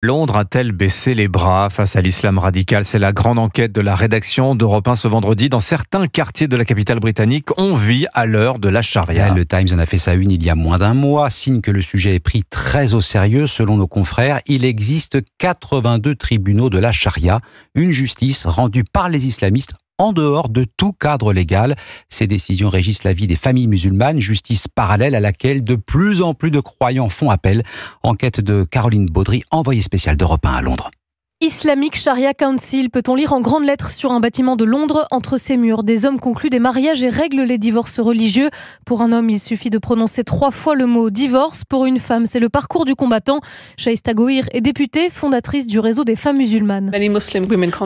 Londres a-t-elle baissé les bras face à l'islam radical? C'est la grande enquête de la rédaction d'Europe 1 ce vendredi. Dans certains quartiers de la capitale britannique, on vit à l'heure de la charia. Le Times en a fait sa une il y a moins d'un mois, signe que le sujet est pris très au sérieux. Selon nos confrères, il existe 82 tribunaux de la charia, une justice rendue par les islamistes en dehors de tout cadre légal. Ces décisions régissent la vie des familles musulmanes, justice parallèle à laquelle de plus en plus de croyants font appel. Enquête de Caroline Baudry, envoyée spéciale d'Europe 1 à Londres. Islamic Sharia Council, peut-on lire en grandes lettres sur un bâtiment de Londres. Entre ses murs, des hommes concluent des mariages et règlent les divorces religieux. Pour un homme, il suffit de prononcer 3 fois le mot divorce. Pour une femme, c'est le parcours du combattant. Shaista Gohir est députée, fondatrice du réseau des femmes musulmanes.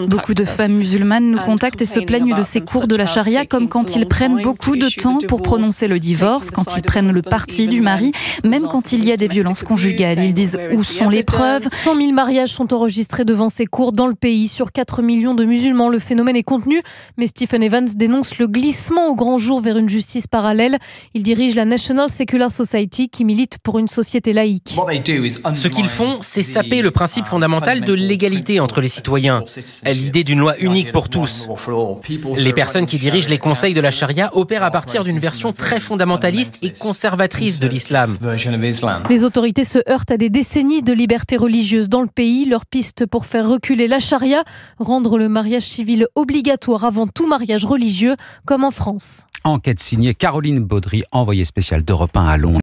Beaucoup de femmes musulmanes nous contactent et se plaignent de ces cours de la charia, comme quand ils prennent beaucoup de temps pour prononcer le divorce, quand ils prennent le parti du mari, même quand il y a des violences conjugales. Ils disent où sont les preuves. 100 000 mariages sont enregistrés devant ces cours dans le pays. Sur 4 millions de musulmans, le phénomène est contenu. Mais Stephen Evans dénonce le glissement au grand jour vers une justice parallèle. Il dirige la National Secular Society qui milite pour une société laïque. Ce qu'ils font, c'est saper le principe fondamental de l'égalité entre les citoyens. L'idée d'une loi unique pour tous. Les personnes qui dirigent les conseils de la charia opèrent à partir d'une version très fondamentaliste et conservatrice de l'islam. Les autorités se heurtent à des décennies de liberté religieuse dans le pays. Leur piste pour faire reculer la charia, rendre le mariage civil obligatoire avant tout mariage religieux, comme en France. Enquête signée Caroline Baudry, envoyée spéciale d'Europe 1 à Londres.